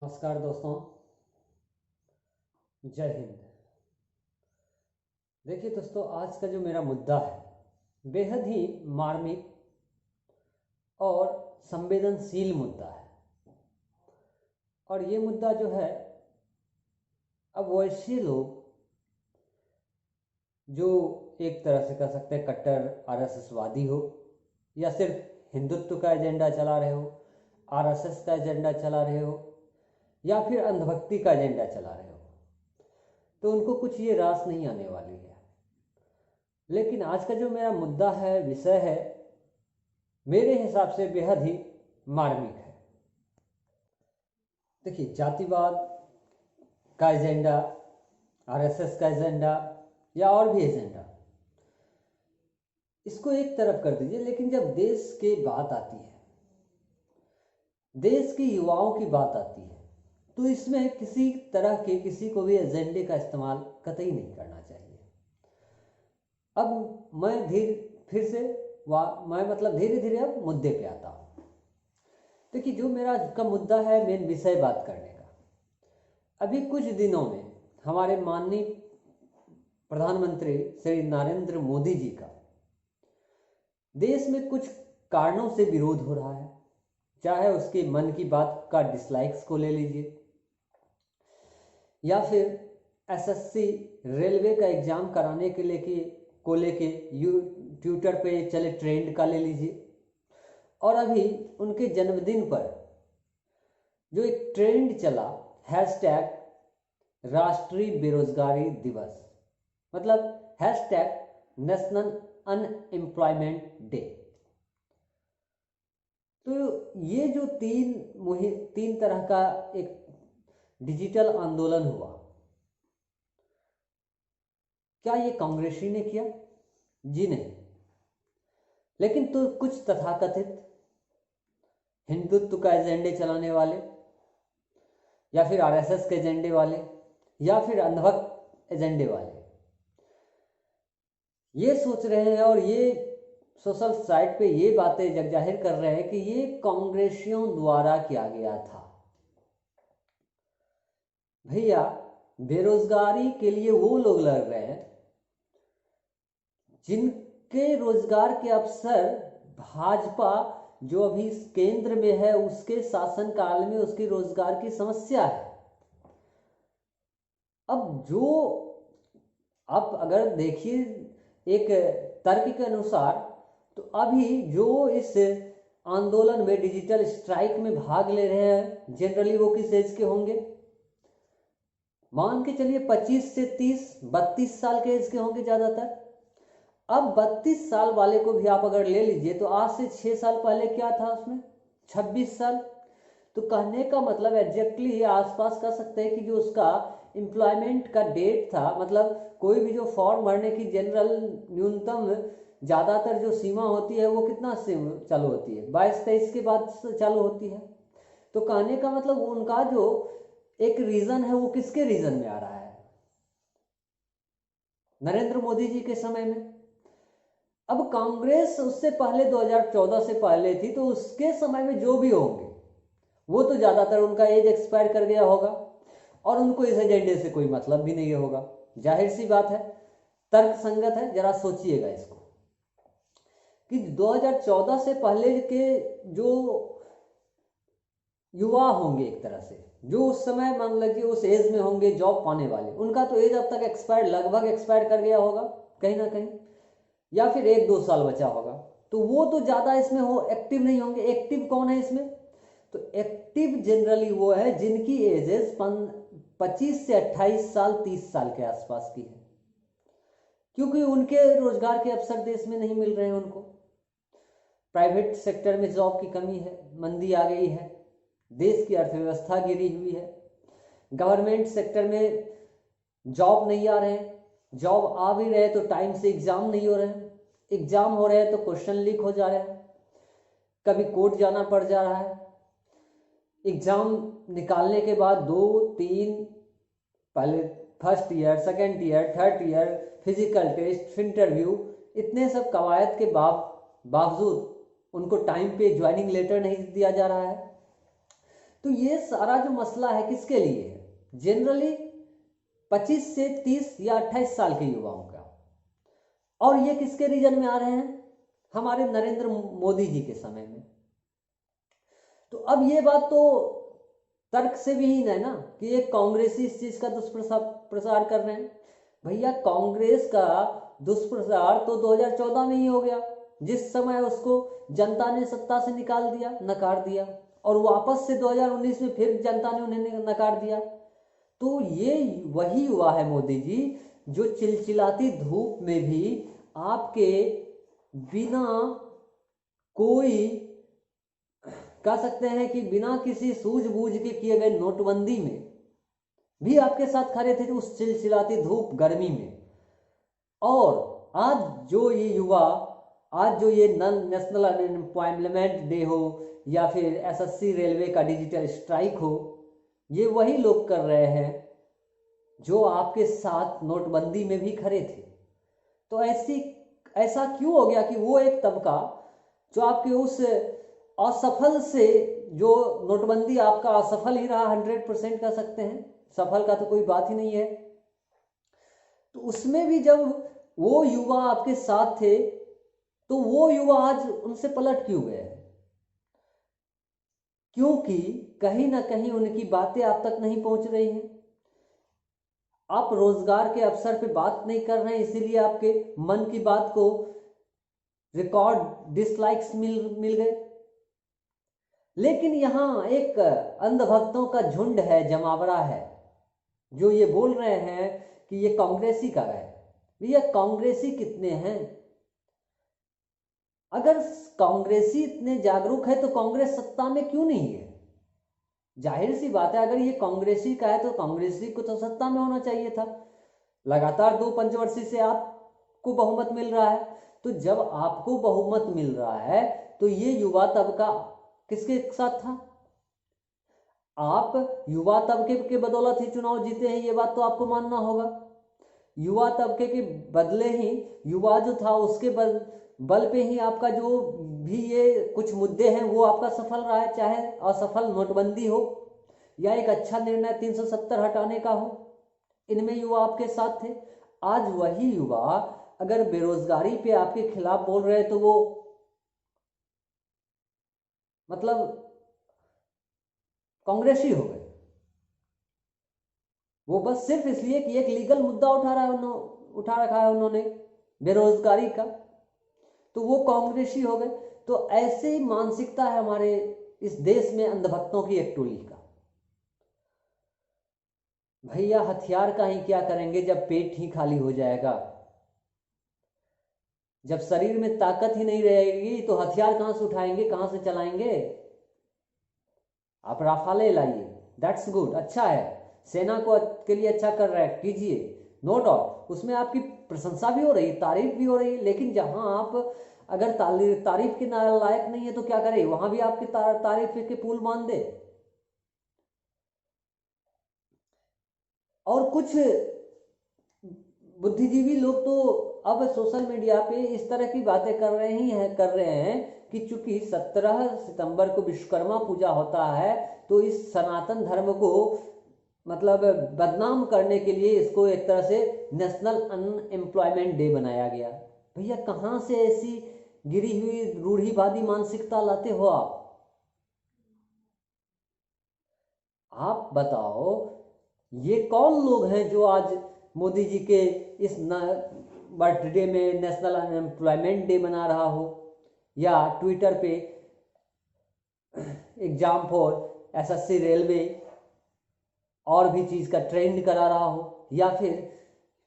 नमस्कार दोस्तों, जय हिंद। देखिए दोस्तों, आज का जो मेरा मुद्दा है बेहद ही मार्मिक और संवेदनशील मुद्दा है। और ये मुद्दा जो है, अब वैसे लोग जो एक तरह से कह सकते हैं कट्टर आरएसएसवादी हो, या सिर्फ हिंदुत्व का एजेंडा चला रहे हो, आरएसएस का एजेंडा चला रहे हो, या फिर अंधभक्ति का एजेंडा चला रहे हो, तो उनको कुछ ये रास नहीं आने वाली है। लेकिन आज का जो मेरा मुद्दा है, विषय है, मेरे हिसाब से बेहद ही मार्मिक है। देखिए, जातिवाद का एजेंडा, आरएसएस का एजेंडा या और भी एजेंडा, इसको एक तरफ कर दीजिए। लेकिन जब देश की बात आती है, देश के युवाओं की बात आती है, तो इसमें किसी तरह के किसी को भी एजेंडे का इस्तेमाल कतई नहीं करना चाहिए। अब मैं धीरे धीरे अब मुद्दे पे आता हूँ। देखिए, जो मेरा का मुद्दा है, मेन विषय बात करने का, अभी कुछ दिनों में हमारे माननीय प्रधानमंत्री श्री नरेंद्र मोदी जी का देश में कुछ कारणों से विरोध हो रहा है। चाहे उसके मन की बात का डिसलाइक्स को ले लीजिए, या फिर एसएससी रेलवे का एग्जाम कराने के लेके ट्विटर पे चले ट्रेंड का ले लीजिए, और अभी उनके जन्मदिन पर जो एक ट्रेंड चला, हैशटैग राष्ट्रीय बेरोजगारी दिवस, मतलब हैशटैग नेशनल अनएम्प्लॉयमेंट डे। तो ये जो तीन तरह का एक डिजिटल आंदोलन हुआ, क्या ये कांग्रेसी ने किया? जी नहीं। लेकिन तो कुछ तथाकथित हिंदुत्व का एजेंडे चलाने वाले, या फिर आरएसएस के एजेंडे वाले, या फिर अंधभक्त एजेंडे वाले ये सोच रहे हैं, और ये सोशल साइट पे ये बातें जग जाहिर कर रहे हैं कि ये कांग्रेसियों द्वारा किया गया था। भैया, बेरोजगारी के लिए वो लोग लड़ रहे हैं जिनके रोजगार के अवसर भाजपा जो अभी केंद्र में है उसके शासनकाल में उसकी रोजगार की समस्या है। अब जो आप अगर देखिए एक तर्क के अनुसार, तो अभी जो इस आंदोलन में डिजिटल स्ट्राइक में भाग ले रहे हैं, जनरली वो किस एज के होंगे? मान के चलिए 25 से 30, 32 साल के एज के होंगे ज्यादातर। अब 32 साल वाले को भी आप अगर ले लीजिए, तो आज से 6 साल पहले क्या था उसमें? 26 साल। तो कहने का मतलब एग्जैक्टली आसपास कह सकते हैं कि जो उसका एम्प्लॉयमेंट का डेट था, मतलब कोई भी जो फॉर्म भरने की जनरल न्यूनतम ज़्यादातर जो सीमा होती है वो कितना से चालू होती है? 22-23 के बाद चालू होती है। तो कहने का मतलब उनका जो एक रीजन है वो किसके रीजन में आ रहा है? नरेंद्र मोदी जी के समय में। अब कांग्रेस उससे पहले 2014 से पहले थी, तो उसके समय में जो भी होंगे वो तो ज्यादातर उनका एज एक्सपायर कर गया होगा, और उनको इस एजेंडे से कोई मतलब भी नहीं होगा। जाहिर सी बात है, तर्क संगत है। जरा सोचिएगा इसको कि 2014 से पहले के जो युवा होंगे, एक तरह से जो उस समय मान लीजिए उस एज में होंगे जॉब पाने वाले, उनका तो एज अब तक एक्सपायर, लगभग एक्सपायर कर गया होगा कहीं ना कहीं, या फिर 1-2 साल बचा होगा। तो वो तो ज्यादा इसमें एक्टिव नहीं होंगे। एक्टिव कौन है इसमें? तो एक्टिव जनरली वो है जिनकी एजेस 25 से 28 साल, 30 साल के आसपास की है, क्योंकि उनके रोजगार के अवसर देश में नहीं मिल रहे हैं। उनको प्राइवेट सेक्टर में जॉब की कमी है, मंदी आ गई है, देश की अर्थव्यवस्था गिरी हुई है, गवर्नमेंट सेक्टर में जॉब नहीं आ रहे हैं, जॉब आ भी रहे तो टाइम से एग्जाम नहीं हो रहे हैं, एग्जाम हो रहे हैं तो क्वेश्चन लीक हो जा रहे हैं, कभी कोर्ट जाना पड़ जा रहा है, एग्जाम निकालने के बाद 2-3 पहले first year, second year, third year, physical test, interview, इतने सब कवायद के बावजूद उनको टाइम पे ज्वाइनिंग लेटर नहीं दिया जा रहा है। तो ये सारा जो मसला है किसके लिए है? जनरली 25 से 30 या 28 साल के युवाओं का। और ये किसके रीजन में आ रहे हैं? हमारे नरेंद्र मोदी जी के समय में। तो अब ये बात तो तर्क से विहीन है ना कि एक कांग्रेसी इस चीज का दुष्प्रचार कर रहे हैं। भैया कांग्रेस का दुष्प्रचार तो 2014 में ही हो गया, जिस समय उसको जनता ने सत्ता से निकाल दिया, नकार दिया, और वापस से 2019 में फिर जनता ने उन्हें नकार दिया। तो ये वही युवा है मोदी जी, जो चिलचिलाती धूप में भी आपके बिना कोई कह सकते हैं कि बिना किसी सूझबूझ के किए गए नोटबंदी में भी आपके साथ खड़े थे उस चिलचिलाती धूप गर्मी में। और आज जो ये युवा, आज जो ये नेशनल अनएम्प्लॉयमेंट डे हो या फिर एसएससी रेलवे का डिजिटल स्ट्राइक हो, ये वही लोग कर रहे हैं जो आपके साथ नोटबंदी में भी खड़े थे। तो ऐसा क्यों हो गया कि वो एक तबका जो आपके उस असफल से, जो नोटबंदी आपका असफल ही रहा, 100% कह सकते हैं, सफल का तो कोई बात ही नहीं है, तो उसमें भी जब वो युवा आपके साथ थे तो वो युवा आज उनसे पलट क्यों गए? क्योंकि कहीं ना कहीं उनकी बातें आप तक नहीं पहुंच रही हैं। आप रोजगार के अवसर पे बात नहीं कर रहे हैं, इसीलिए आपके मन की बात को रिकॉर्ड डिसलाइक्स मिल गए। लेकिन यहां एक अंधभक्तों का झुंड है, जमावड़ा है, जो ये बोल रहे हैं कि ये कांग्रेसी का है। भैया कांग्रेसी कितने हैं? अगर कांग्रेसी इतने जागरूक है तो कांग्रेस सत्ता में क्यों नहीं है? जाहिर सी बात है, अगर ये कांग्रेसी का है तो कांग्रेसी को तो सत्ता में होना चाहिए था। लगातार 2 पंचवर्षीय से आपको बहुमत मिल रहा है, तो जब आपको बहुमत मिल रहा है तो ये युवा तबका किसके साथ था? आप युवा तबके के बदौलत ही चुनाव जीते हैं, ये बात तो आपको मानना होगा। युवा तबके के बदले ही, युवा जो था उसके बल पे ही आपका जो भी ये कुछ मुद्दे हैं वो आपका सफल रहा है, चाहे असफल नोटबंदी हो या एक अच्छा निर्णय 370 हटाने का हो, इनमें युवा आपके साथ थे। आज वही युवा अगर बेरोजगारी पे आपके खिलाफ बोल रहे हैं तो वो मतलब कांग्रेसी हो गए। वो बस सिर्फ इसलिए कि एक लीगल मुद्दा उठा रखा है उन्होंने बेरोजगारी का, तो वो कांग्रेसी हो गए। तो ऐसे मानसिकता है हमारे इस देश में अंधभक्तों की एक टोली का। भैया हथियार का ही क्या करेंगे जब पेट ही खाली हो जाएगा? जब शरीर में ताकत ही नहीं रहेगी तो हथियार कहां से उठाएंगे, कहां से चलाएंगे? आप राफाले लाइए, दैट्स गुड, अच्छा है, सेना को के लिए अच्छा कर रहा है, कीजिए, नो डाउट, उसमें आपकी प्रशंसा भी हो रही है, तारीफ भी हो रही है। लेकिन जहां आप अगर तारीफ के लायक नहीं है तो क्या करें? वहां भी आपकी तारीफ के पुल मान दे। और कुछ बुद्धिजीवी लोग तो अब सोशल मीडिया पे इस तरह की बातें कर रहे हैं कि चूंकि 17 सितंबर को विश्वकर्मा पूजा होता है तो इस सनातन धर्म को मतलब बदनाम करने के लिए इसको एक तरह से नेशनल अनएम्प्लॉयमेंट डे बनाया गया। भैया कहां से ऐसी गिरी हुई रूढ़िवादी मानसिकता लाते हो आप बताओ, ये कौन लोग हैं जो आज मोदी जी के इस बर्थडे में नेशनल अनएम्प्लॉयमेंट डे मना रहा हो, या ट्विटर पे एग्जाम फॉर एसएससी रेलवे और भी चीज का ट्रेंड करा रहा हो, या फिर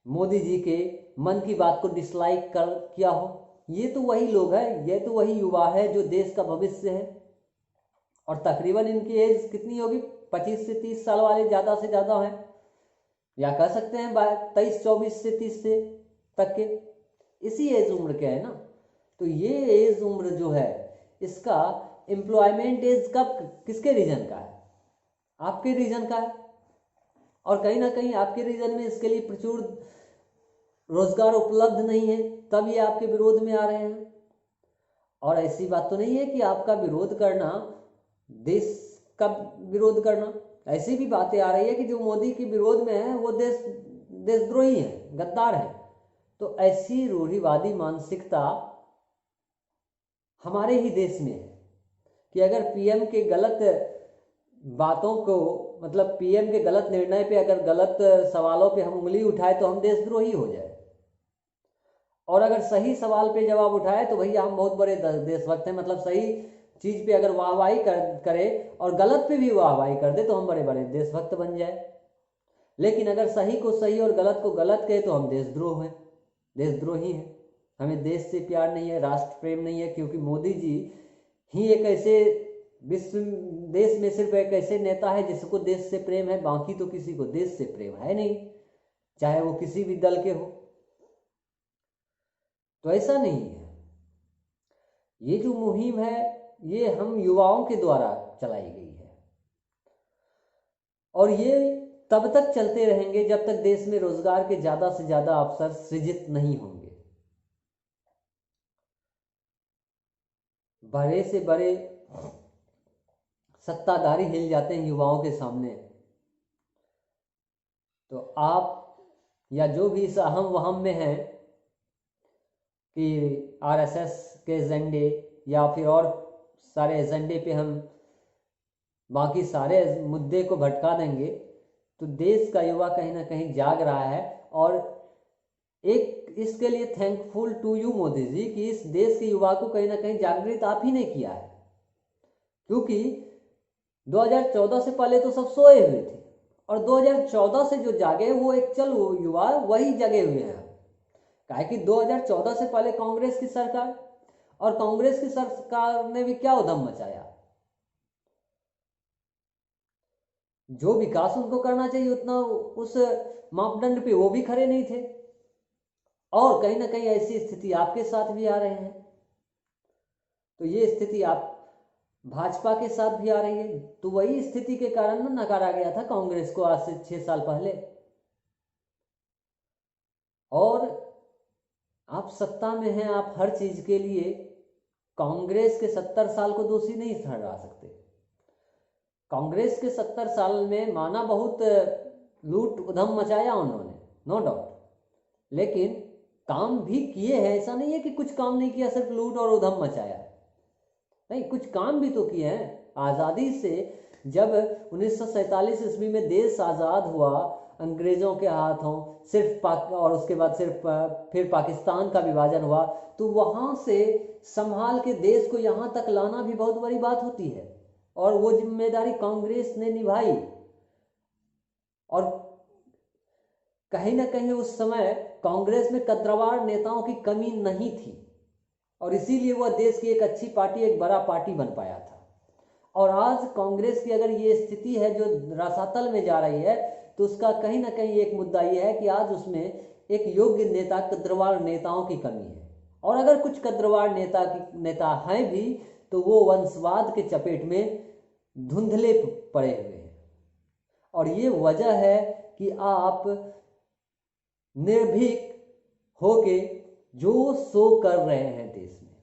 मोदी जी के मन की बात को डिसलाइक किया हो? ये तो वही लोग हैं, ये तो वही युवा है जो देश का भविष्य है। और तकरीबन इनकी एज कितनी होगी? 25 से 30 साल वाले ज्यादा से ज्यादा हैं, या कह सकते हैं 23-24 से 30 से तक के, इसी एज उम्र के है ना। तो ये एज उम्र जो है इसका एम्प्लॉयमेंट एज कब किसके रीजन का है? आपके रीजन का है। और कहीं ना कहीं आपके रीजन में इसके लिए प्रचुर रोजगार उपलब्ध नहीं है, तब ये आपके विरोध में आ रहे हैं। और ऐसी बात तो नहीं है कि आपका विरोध करना देश का विरोध करना। ऐसी भी बातें आ रही है कि जो मोदी के विरोध में है वो देशद्रोही है, गद्दार है। तो ऐसी रूढ़िवादी मानसिकता हमारे ही देश में है कि अगर पीएम के गलत बातों को, मतलब पीएम के गलत निर्णय पे, अगर गलत सवालों पे हम उंगली उठाए तो हम देशद्रोही हो जाए, और अगर सही सवाल पे जवाब उठाए तो भैया हम बहुत बड़े देशभक्त हैं। मतलब सही चीज पे अगर वाहवाही करे और गलत पे भी वाहवाही कर दे तो हम बड़े बड़े देशभक्त बन जाए। लेकिन अगर सही को सही और गलत को गलत कहे तो हम देशद्रोह हैं, देशद्रोही हैं। हमें देश से प्यार नहीं है, राष्ट्र प्रेम नहीं है, क्योंकि मोदी जी ही एक ऐसे विश्व देश में सिर्फ एक ऐसे नेता है जिसको देश से प्रेम है, बाकी तो किसी को देश से प्रेम है नहीं, चाहे वो किसी भी दल के हो। तो ऐसा नहीं है। ये जो मुहिम है ये हम युवाओं के द्वारा चलाई गई है, और ये तब तक चलते रहेंगे जब तक देश में रोजगार के ज्यादा से ज्यादा अवसर सृजित नहीं होंगे। बड़े से बड़े सत्ताधारी हिल जाते हैं युवाओं के सामने, तो आप या जो भी इस अहम वहम में हैं कि आरएसएस के एजेंडे या फिर और सारे एजेंडे पे हम बाकी सारे मुद्दे को भटका देंगे, तो देश का युवा कहीं ना कहीं जाग रहा है। और एक इसके लिए thankful to you Modi ji कि इस देश के युवा को कहीं ना कहीं जागृत आप ही ने किया है, क्योंकि 2014 से पहले तो सब सोए हुए थे, और 2014 से जो जागे वो एक्चुअल युवा वही जगे हुए हैं। काहे कि 2014 से पहले कांग्रेस की सरकार, और कांग्रेस की सरकार ने भी क्या उधम मचाया। जो विकास उनको करना चाहिए उतना उस मापदंड पे वो भी खड़े नहीं थे, और कहीं ना कहीं ऐसी स्थिति आपके साथ भी आ रहे हैं। तो ये स्थिति आप भाजपा के साथ भी आ रही है। तो वही स्थिति के कारण ना नकारा गया था कांग्रेस को आज से 6 साल पहले। और आप सत्ता में हैं, आप हर चीज के लिए कांग्रेस के 70 साल को दोषी नहीं ठहरा सकते। कांग्रेस के 70 साल में माना बहुत लूट उधम मचाया उन्होंने, नो डाउट, लेकिन काम भी किए हैं। ऐसा नहीं है कि कुछ काम नहीं किया, सिर्फ लूट और उधम मचाया, नहीं, कुछ काम भी तो किए हैं। आज़ादी से जब 1947 ईस्वी में देश आज़ाद हुआ अंग्रेज़ों के हाथों, सिर्फ और उसके बाद सिर्फ फिर पाकिस्तान का विभाजन हुआ, तो वहाँ से संभाल के देश को यहाँ तक लाना भी बहुत बड़ी बात होती है, और वो जिम्मेदारी कांग्रेस ने निभाई। और कहीं ना कहीं उस समय कांग्रेस में कद्रवार नेताओं की कमी नहीं थी, और इसीलिए वह देश की एक अच्छी पार्टी, एक बड़ा पार्टी बन पाया था। और आज कांग्रेस की अगर ये स्थिति है जो रसातल में जा रही है, तो उसका कहीं ना कहीं एक मुद्दा ये है कि आज उसमें एक योग्य नेता, कद्रवार नेताओं की कमी है। और अगर कुछ कद्रवार नेता हैं भी तो वो वंशवाद के चपेट में धुंधले पड़े हुए हैं। और ये वजह है कि आप निर्भीक होके जो सो कर रहे हैं देश में।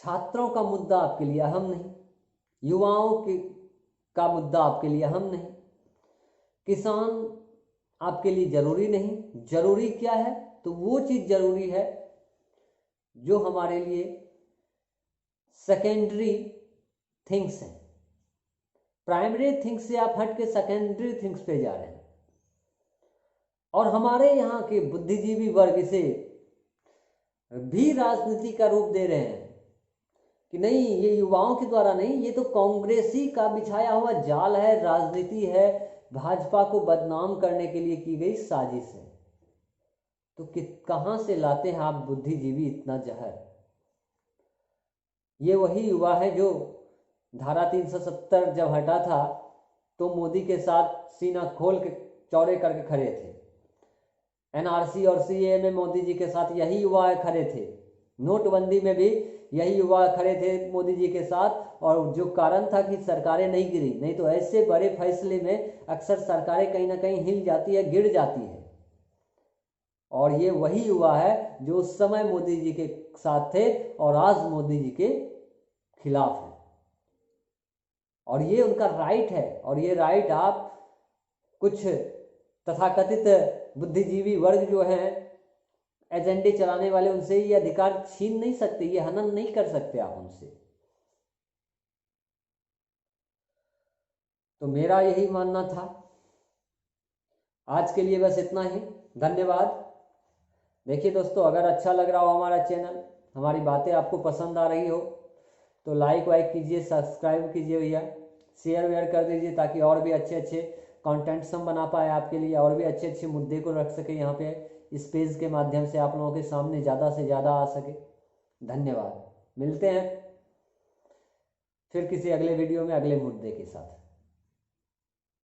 छात्रों का मुद्दा आपके लिए अहम नहीं, युवाओं के का मुद्दा आपके लिए अहम नहीं, किसान आपके लिए जरूरी नहीं। जरूरी क्या है? तो वो चीज जरूरी है जो हमारे लिए सेकेंडरी थिंग्स हैं। प्राइमरी थिंग्स से आप हट के सेकेंडरी थिंग्स पे जा रहे हैं। और हमारे यहाँ के बुद्धिजीवी वर्ग इसे भी राजनीति का रूप दे रहे हैं कि नहीं, ये युवाओं के द्वारा नहीं, ये तो कांग्रेसी का बिछाया हुआ जाल है, राजनीति है, भाजपा को बदनाम करने के लिए की गई साजिश है। तो कहां से लाते हैं आप बुद्धिजीवी इतना जहर? ये वही युवा है जो धारा 370 जब हटा था तो मोदी के साथ सीना खोल के चौड़े करके खड़े थे। एनआरसी और सीए में मोदी जी के साथ यही युवा खड़े थे। नोटबंदी में भी यही युवा खड़े थे मोदी जी के साथ, और जो कारण था कि सरकारें नहीं गिरी, नहीं तो ऐसे बड़े फैसले में अक्सर सरकारें कहीं ना कहीं हिल जाती है, गिर जाती है। और ये वही युवा है जो उस समय मोदी जी के साथ थे और आज मोदी जी के खिलाफ हैं, और ये उनका राइट है। और ये राइट आप कुछ तथाकथित बुद्धिजीवी वर्ग जो हैं, एजेंडे चलाने वाले, उनसे ये अधिकार छीन नहीं सकते, ये हनन नहीं कर सकते आप उनसे। तो मेरा यही मानना था। आज के लिए बस इतना ही, धन्यवाद। देखिए दोस्तों, अगर अच्छा लग रहा हो हमारा चैनल, हमारी बातें आपको पसंद आ रही हो, तो लाइक वाइक कीजिए, सब्सक्राइब कीजिए भैया, शेयर वेयर कर दीजिए, ताकि और भी अच्छे अच्छे कंटेंट्स हम बना पाए आपके लिए, और भी अच्छे अच्छे मुद्दे को रख सके यहाँ पे, इस पेज के माध्यम से आप लोगों के सामने ज़्यादा से ज़्यादा आ सके। धन्यवाद। मिलते हैं फिर किसी अगले वीडियो में अगले मुद्दे के साथ।